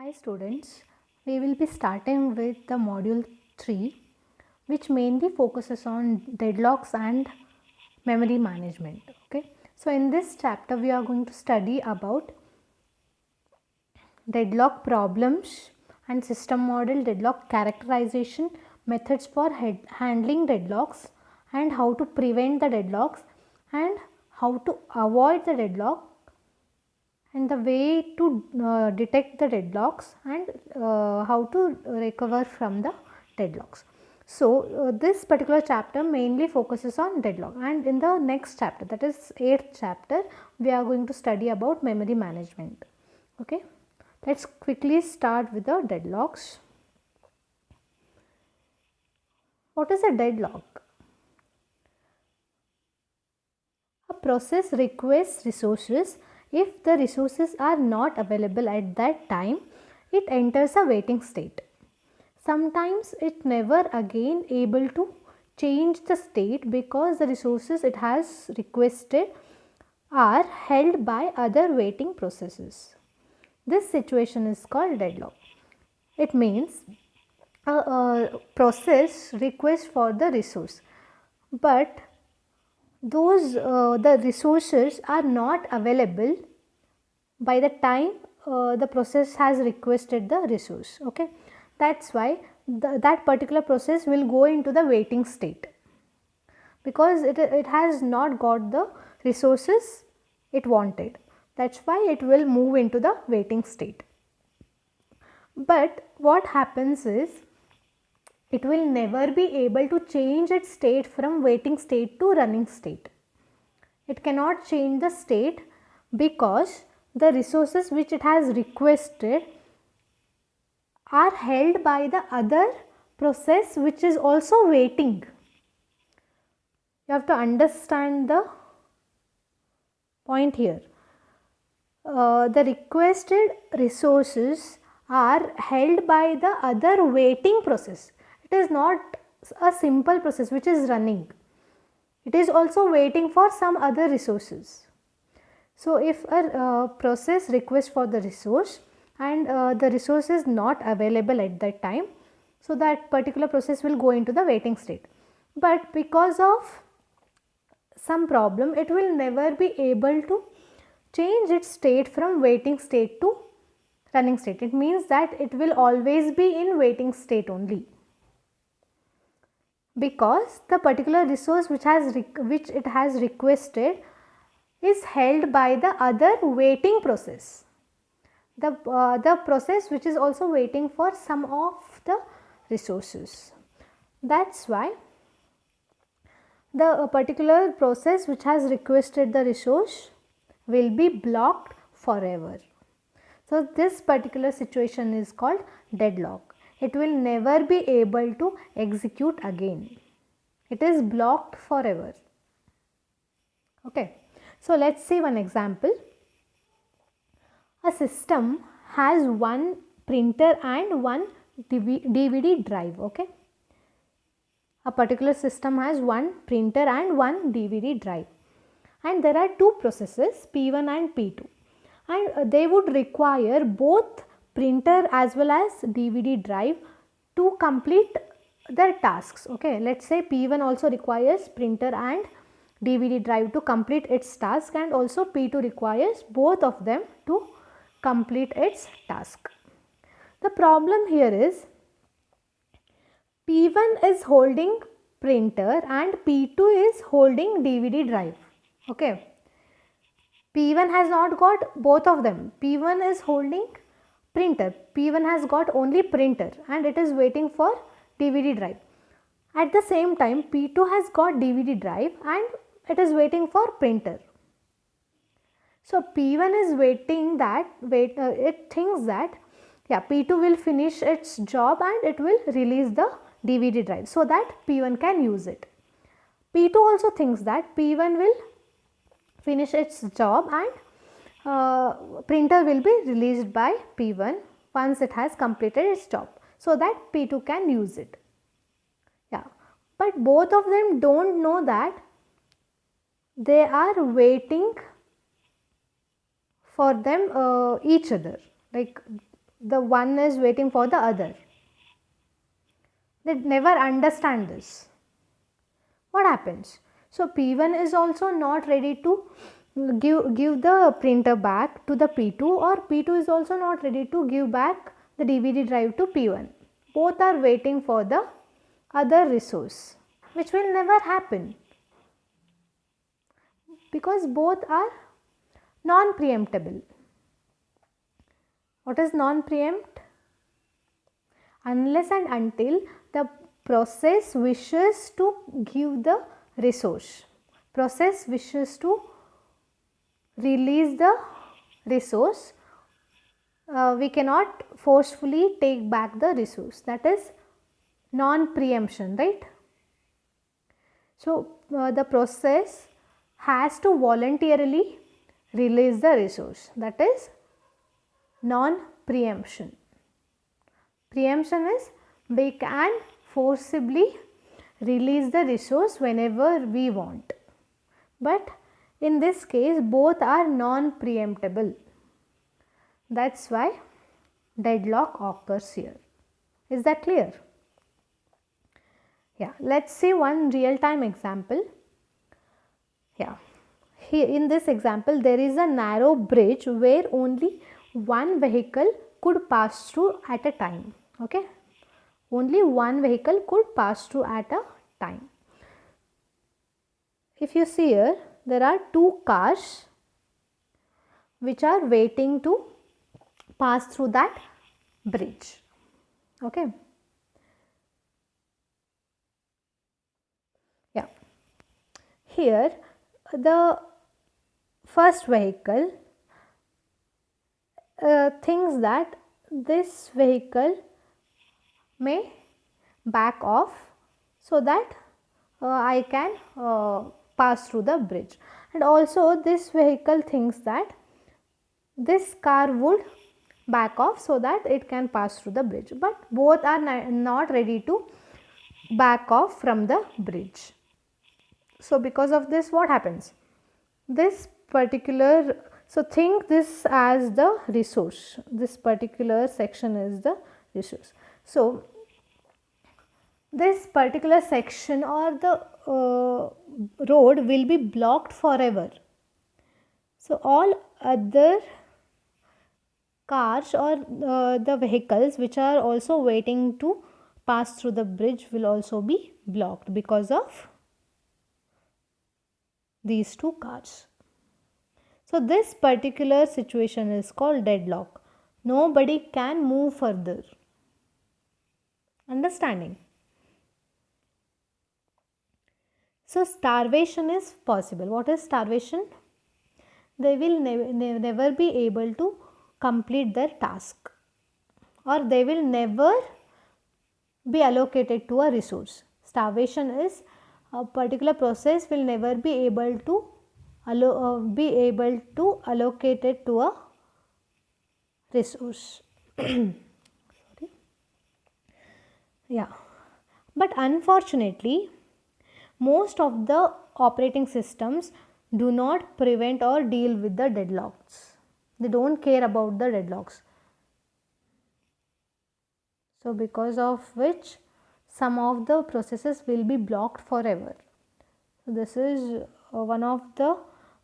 Hi students, we will be starting with the module 3 which mainly focuses on deadlocks and memory management. Okay, so in this chapter we are going to study about deadlock problems and system model, deadlock characterization, methods for handling deadlocks and how to prevent the deadlocks and how to avoid the deadlock and the way to detect the deadlocks and how to recover from the deadlocks. So, this particular chapter mainly focuses on deadlock, and in the next chapter, that is 8th chapter, we are going to study about memory management. Okay, let's quickly start with the deadlocks. What is a deadlock? A process requests resources. If the resources are not available at that time, it enters a waiting state. Sometimes it never again able to change the state because the resources it has requested are held by other waiting processes. This situation is called deadlock. It means a process requests for the resource, but those the resources are not available by the time the process has requested the resource. Okay, that's why that particular process will go into the waiting state because it has not got the resources it wanted. That's why it will move into the waiting state. But what happens is it will never be able to change its state from waiting state to running state. It cannot change the state because the resources which it has requested are held by the other process which is also waiting. You have to understand the point here. The requested resources are held by the other waiting process. It is not a simple process which is running. It is also waiting for some other resources. So, if a process requests for the resource and the resource is not available at that time, so that particular process will go into the waiting state. But because of some problem, it will never be able to change its state from waiting state to running state. It means that it will always be in waiting state only, because the particular resource which it has requested is held by the other waiting process, the process which is also waiting for some of the resources. That's why the particular process which has requested the resource will be blocked forever. So, this particular situation is called deadlock. It will never be able to execute again. It is blocked forever. Okay. So, let us see one example. A system has one printer and one DVD drive. Okay. A particular system has one printer and one DVD drive, and there are two processes P1 and P2, and they would require both printer as well as DVD drive to complete their tasks. Okay, let us say P1 also requires printer and DVD drive to complete its task, and also P2 requires both of them to complete its task. The problem here is P1 is holding printer and P2 is holding DVD drive. Okay. P1 has not got both of them. P1 is holding printer. P1 has got only printer and it is waiting for DVD drive. At the same time, P2 has got DVD drive and it is waiting for printer. So, P1 is waiting that, it thinks that P2 will finish its job and it will release the DVD drive so that P1 can use it. P2 also thinks that P1 will finish its job and printer will be released by P1 once it has completed its job so that P2 can use it. But both of them don't know that they are waiting for them each other. Like the one is waiting for the other. They never understand this. What happens? So P1 is also not ready to give the printer back to the P2, or P2 is also not ready to give back the DVD drive to P1. Both are waiting for the other resource, which will never happen because both are non-preemptible. What is non-preempt? Unless and until the process wishes to give the resource, process wishes to release the resource, we cannot forcefully take back the resource. That is non-preemption, right? So the process has to voluntarily release the resource. That is non-preemption. Preemption is we can forcibly release the resource whenever we want, but in this case both are non-preemptible. That's why deadlock occurs here. Is that clear? Yeah, let's see one real-time example. Yeah, here in this example there is a narrow bridge where only one vehicle could pass through at a time. Okay, only one vehicle could pass through at a time. If you see here, there are two cars which are waiting to pass through that bridge. Okay. Yeah. Here the first vehicle thinks that this vehicle may back off so that I can pass through the bridge, and also this vehicle thinks that this car would back off so that it can pass through the bridge, but both are not ready to back off from the bridge. So because of this, what happens? This particular, so think this as the resource, this particular section is the resource. So this particular section or the road will be blocked forever. So all other cars or the vehicles which are also waiting to pass through the bridge will also be blocked because of these two cars. So this particular situation is called deadlock. Nobody can move further. Understanding? So starvation is possible. What is starvation? They will never be able to complete their task, or they will never be allocated to a resource. Starvation is a particular process will never be able to allocate it to a resource. Sorry. Yeah, but unfortunately most of the operating systems do not prevent or deal with the deadlocks. They don't care about the deadlocks. So because of which some of the processes will be blocked forever. This is one of the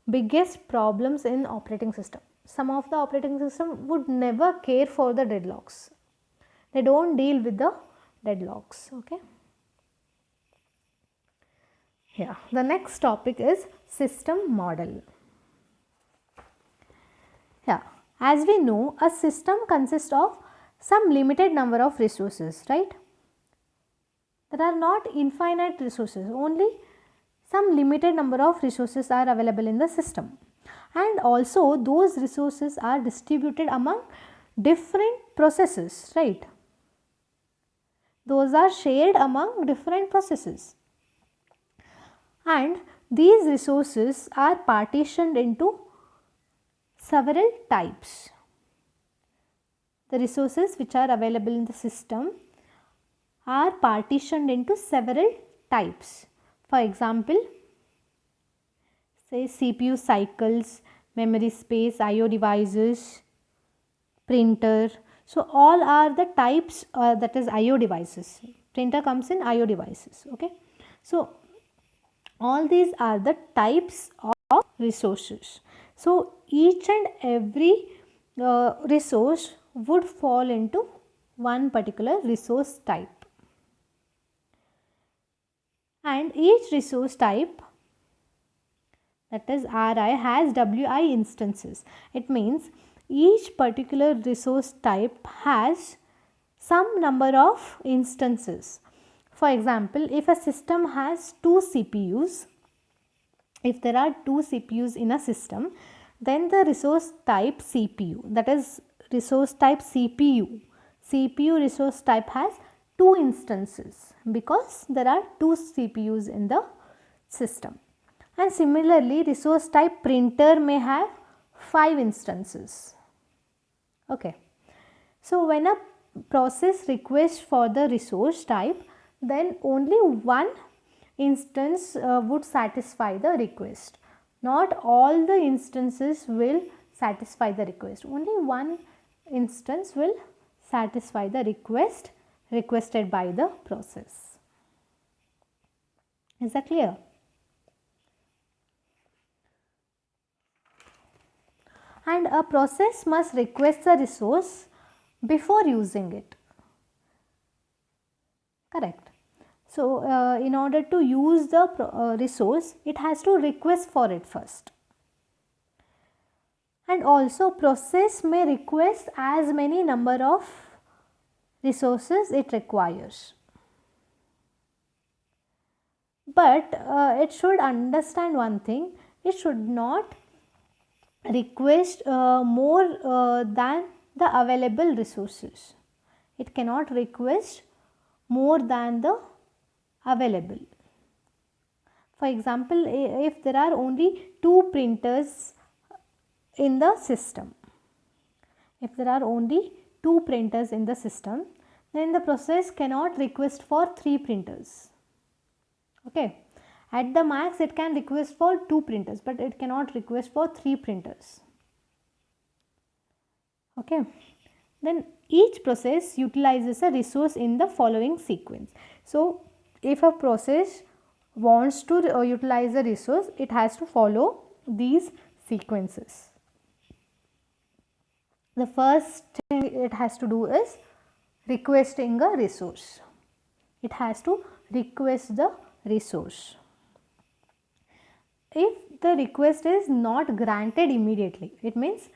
biggest problems in operating system. Some of the operating system would never care for the deadlocks. They don't deal with the deadlocks. Okay. Yeah, the next topic is system model. Yeah, as we know, a system consists of some limited number of resources, right? There are not infinite resources, only some limited number of resources are available in the system, and also those resources are distributed among different processes, right? Those are shared among different processes, and these resources are partitioned into several types. The resources which are available in the system are partitioned into several types. For example, say CPU cycles, memory space, IO devices, printer. So all are the types, that is IO devices. Printer comes in IO devices. Okay. So all these are the types of resources. So each and every resource would fall into one particular resource type, and each resource type, that is Ri, has Wi instances. It means each particular resource type has some number of instances. For example, if a system has two CPUs, if there are two CPUs in a system, then the resource type CPU, that is resource type CPU resource type has two instances because there are two CPUs in the system. And similarly, resource type printer may have 5 instances. Okay. So when a process requests for the resource type, then only one instance would satisfy the request. Not all the instances will satisfy the request. Only one instance will satisfy the request requested by the process. Is that clear? And a process must request a resource before using it. Correct. So, in order to use the resource, it has to request for it first. And also process may request as many number of resources it requires. But it should understand one thing, it should not request more than the available resources. It cannot request more than the available. For example, if there are only two printers in the system, then the process cannot request for 3 printers. Okay. At the max it can request for 2 printers, but it cannot request for 3 printers. Okay. Then each process utilizes a resource in the following sequence. So if a process wants to utilize a resource, it has to follow these sequences. The first thing it has to do is requesting a resource. It has to request the resource. If the request is not granted immediately, it means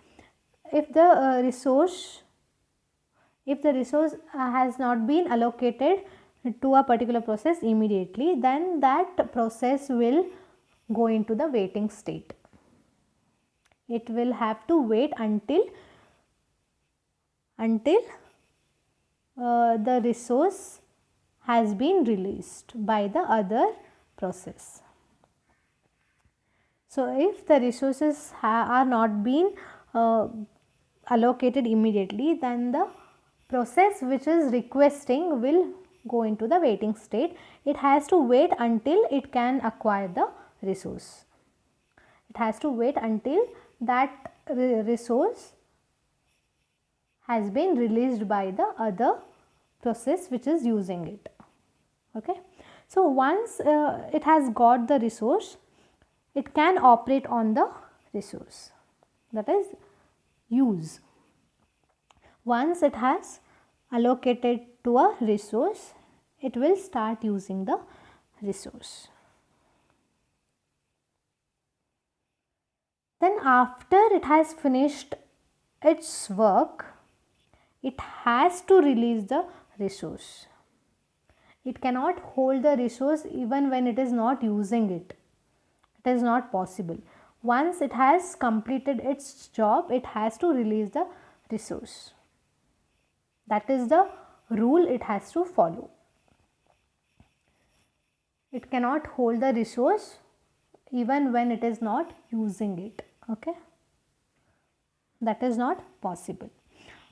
if the resource has not been allocated to a particular process immediately, then that process will go into the waiting state. It will have to wait until the resource has been released by the other process. So if the resources are not being allocated immediately, then the process which is requesting will go into the waiting state. It has to wait until it can acquire the resource. It has to wait until that resource has been released by the other process which is using it. Okay. So once it has got the resource, it can operate on the resource, that is use. Once it has allocated to a resource, it will start using the resource. Then after it has finished its work, it has to release the resource. It cannot hold the resource even when it is not using it. It is not possible. Once it has completed its job, it has to release the resource. That is the rule it has to follow. It cannot hold the resource even when it is not using it. Okay. That is not possible.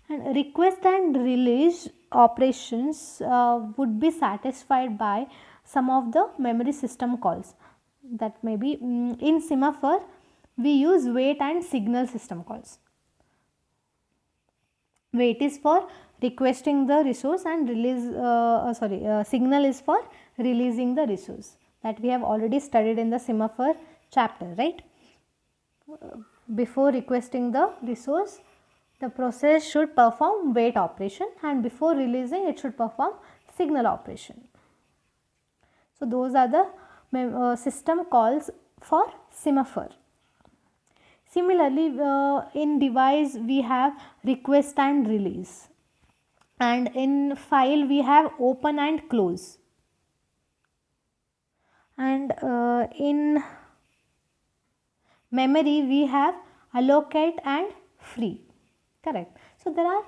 And request and release operations would be satisfied by some of the memory system calls. That may be in Semaphore we use wait and signal system calls. Wait is for requesting the resource and signal is for releasing the resource, that we have already studied in the semaphore chapter, right? Before requesting the resource, the process should perform wait operation, and before releasing it should perform signal operation. So those are the system calls for semaphore. Similarly, in device we have request and release, and in file we have open and close, and in memory we have allocate and free, correct. So there are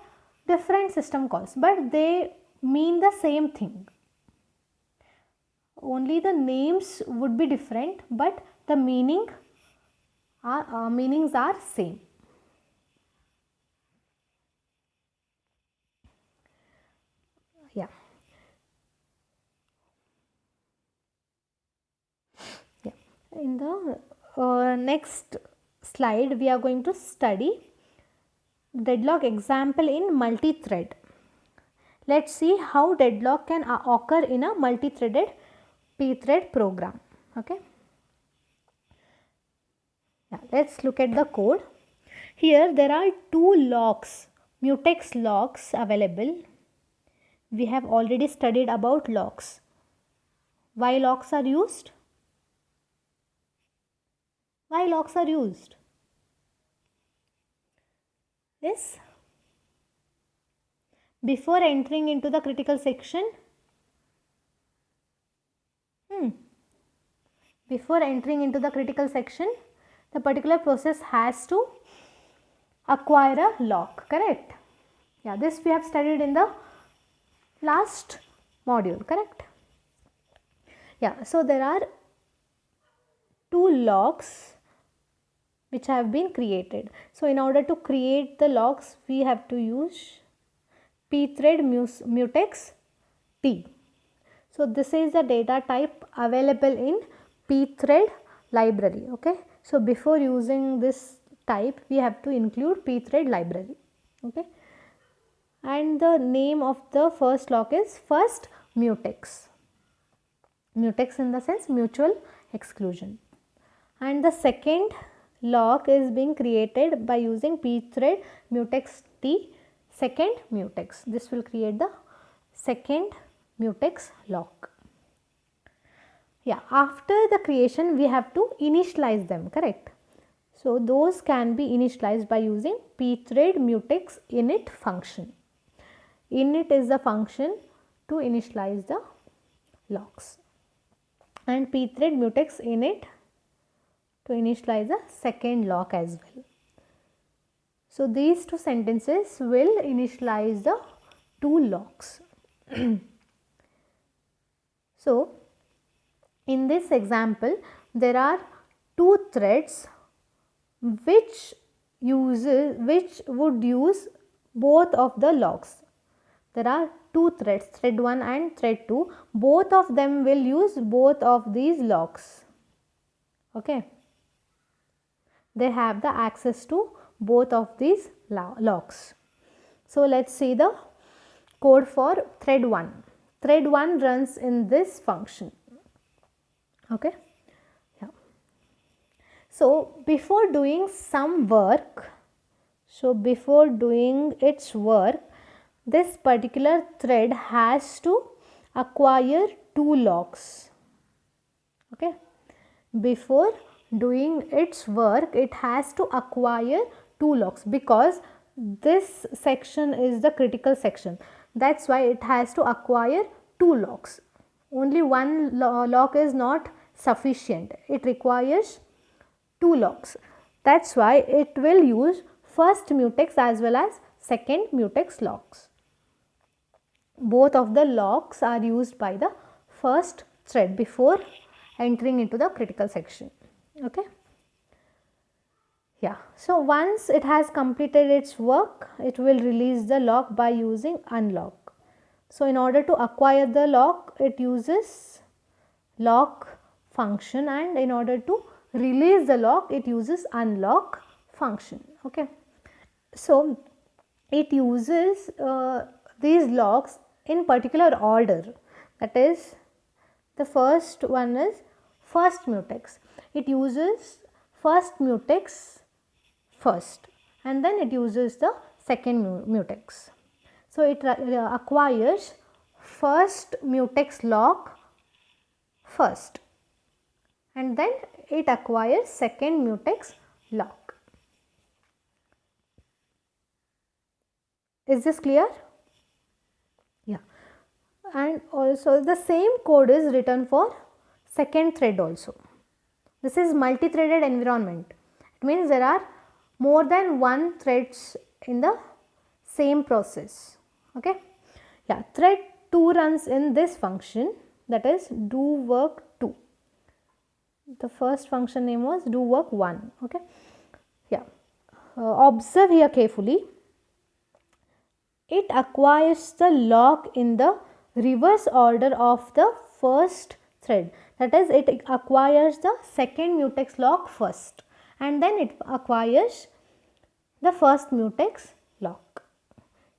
different system calls, but they mean the same thing, only the names would be different, but the meanings are same. Yeah. Yeah. In the next slide, we are going to study deadlock example in multi-thread. Let's see how deadlock can occur in a multi-threaded pthread program. Okay. Yeah, let's look at the code. Here there are two locks, mutex locks available. We have already studied about locks. Why locks are used? Why locks are used? Yes. Before entering into the critical section, before entering into the critical section, the particular process has to acquire a lock, correct? Yeah, this we have studied in the last module, correct? Yeah, so there are two locks which have been created. So in order to create the locks, we have to use pthread mutex t. So this is the data type available in pthread library. Okay. So before using this type, we have to include pthread library. Okay. And the name of the first lock is first mutex. Mutex in the sense mutual exclusion. And the second lock is being created by using pthread mutex t, second mutex. This will create the second mutex lock. Yeah, after the creation we have to initialize them, correct. So those can be initialized by using pthread mutex init function. Init is the function to initialize the locks, and pthread mutex init to initialize the second lock as well. So these two sentences will initialize the two locks. So in this example, there are two threads which would use both of the locks. There are two threads, thread 1 and thread 2. Both of them will use both of these locks. Okay. They have the access to both of these locks. So let's see the code for thread 1. Thread 1 runs in this function. Okay. Yeah. So before doing some work, this particular thread has to acquire two locks. Okay. Before doing its work, it has to acquire two locks, because this section is the critical section. That's why it has to acquire two locks. Only one lock is not sufficient. It requires two locks. That's why it will use first mutex as well as second mutex locks. Both of the locks are used by the first thread before entering into the critical section. Okay. Yeah. So once it has completed its work, it will release the lock by using unlock. So in order to acquire the lock, it uses lock function, and in order to release the lock, it uses unlock function. Okay. So it uses these locks in particular order. That is, the first one is first mutex. It uses first mutex first, and then it uses the second mutex. So it acquires first mutex lock first, and then it acquires second mutex lock. Is this clear? Yeah. And also the same code is written for second thread also. This is multi-threaded environment. It means there are more than one threads in the same process. Okay. Yeah. Thread 2 runs in this function, that is do work 2. The first function name was do work 1. Okay. Yeah. Observe here carefully. It acquires the lock in the reverse order of the first thread. That is, it acquires the second mutex lock first, and then it acquires the first mutex lock.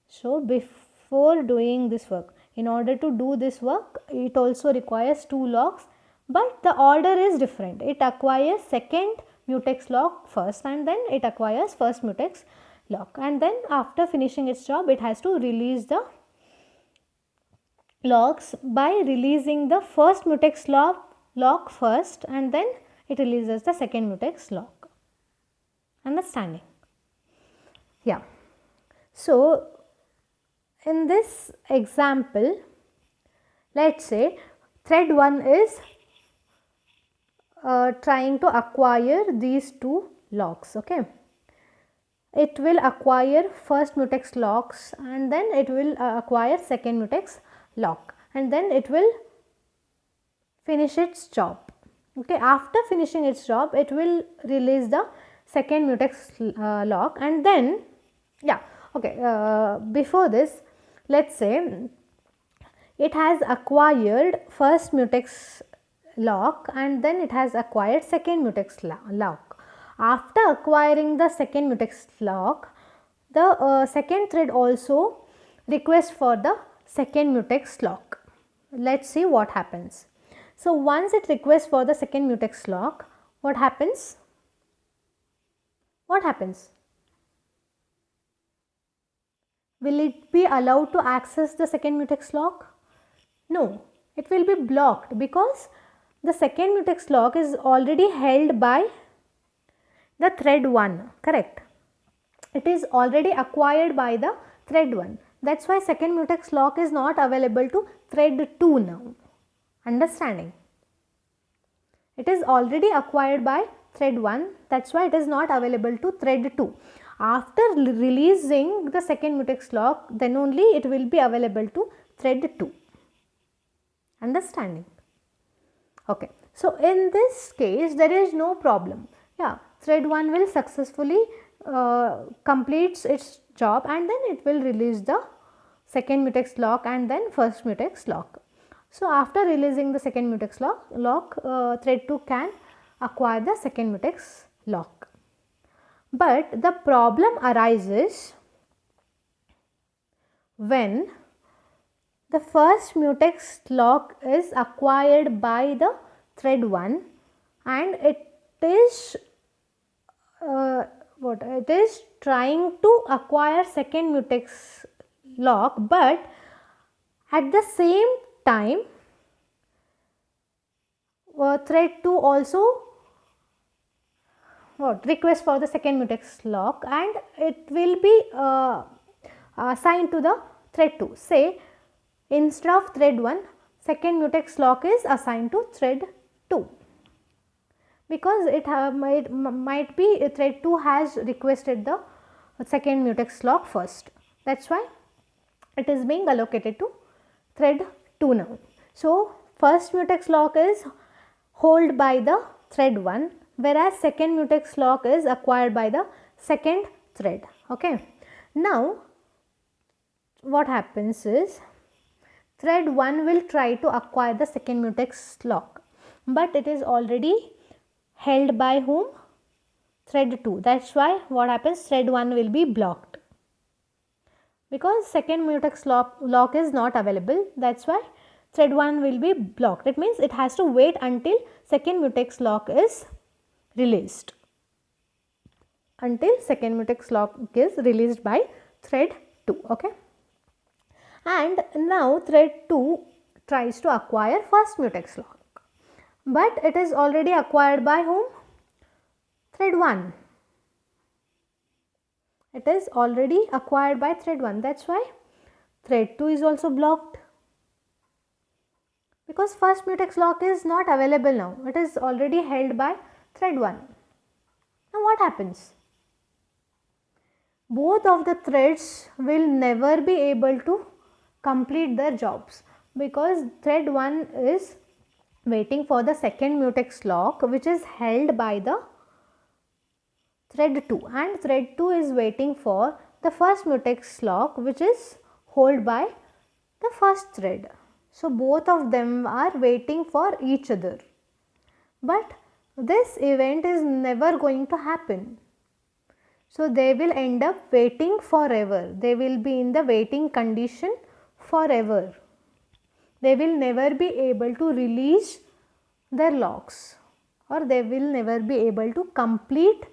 So before doing this work, in order to do this work, it also requires 2 locks, but the order is different. It acquires second mutex lock first, and then it acquires first mutex lock, and then after finishing its job, it has to release the locks by releasing the first mutex lock first, and then it releases the second mutex lock. Understanding? Yeah. So in this example, let's say thread 1 is trying to acquire these 2 locks. Okay. It will acquire first mutex locks, and then it will acquire second mutex lock, and then it will finish its job. Okay, after finishing its job, it will release the second mutex lock, and then before this, let's say it has acquired first mutex lock, and then it has acquired second mutex lock. After acquiring the second mutex lock, the second thread also requests for the second mutex lock. Let's see what happens. So once it requests for the second mutex lock, what happens? What happens? Will it be allowed to access the second mutex lock? No, it will be blocked, because the second mutex lock is already held by the thread 1, correct? It is already acquired by the thread 1. That's why second mutex lock is not available to thread 2 now. Understanding? It is already acquired by thread 1. That's why it is not available to thread 2. After releasing the second mutex lock, then only it will be available to thread 2. Understanding? Okay. So in this case, there is no problem. Yeah, thread 1 will successfully completes its job, and then it will release the second mutex lock and then first mutex lock. So after releasing the second mutex lock, thread 2 can acquire the second mutex lock. But the problem arises when the first mutex lock is acquired by the thread 1, and it is it is trying to acquire second mutex lock, but at the same time thread 2 also request for the second mutex lock, and it will be assigned to the thread 2. Say instead of thread 1, second mutex lock is assigned to thread 2, because it might be thread 2 has requested the second mutex lock first. That's why it is being allocated to thread 2 now. So first mutex lock is held by the thread 1, whereas second mutex lock is acquired by the second thread. Okay. Now what happens is, thread 1 will try to acquire the second mutex lock, but it is already held by whom? Thread 2. That's why what happens? Thread 1 will be blocked. because second mutex lock is not available. That's why thread 1 will be blocked. It means it has to wait until second mutex lock is released. Until second mutex lock is released by thread 2. Okay. And now thread 2 tries to acquire first mutex lock. But it is already acquired by whom? Thread 1. It is already acquired by thread 1. That's why thread 2 is also blocked. Because first mutex lock is not available now. It is already held by thread 1. Now what happens? Both of the threads will never be able to complete their jobs, because thread 1 is waiting for the second mutex lock which is held by the thread 2, and thread 2 is waiting for the first mutex lock which is held by the first thread. So both of them are waiting for each other, but this event is never going to happen. So they will end up waiting forever. They will be in the waiting condition forever. They will never be able to release their locks, or they will never be able to complete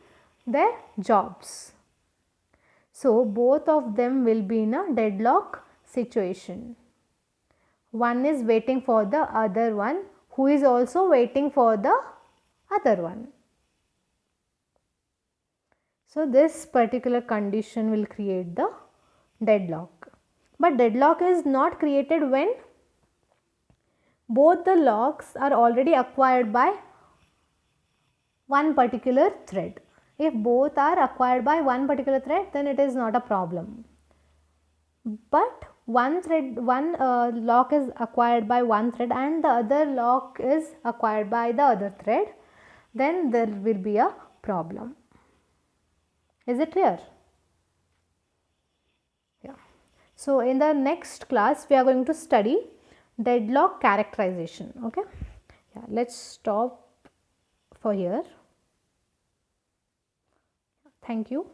their jobs. So both of them will be in a deadlock situation. One is waiting for the other one, who is also waiting for the other one. So this particular condition will create the deadlock. But deadlock is not created when both the locks are already acquired by one particular thread. If both are acquired by one particular thread, then it is not a problem. But one lock is acquired by one thread and the other lock is acquired by the other thread, then there will be a problem. Is it clear? Yeah. So in the next class we are going to study deadlock characterization. Okay. Yeah, let's stop for here. Thank you.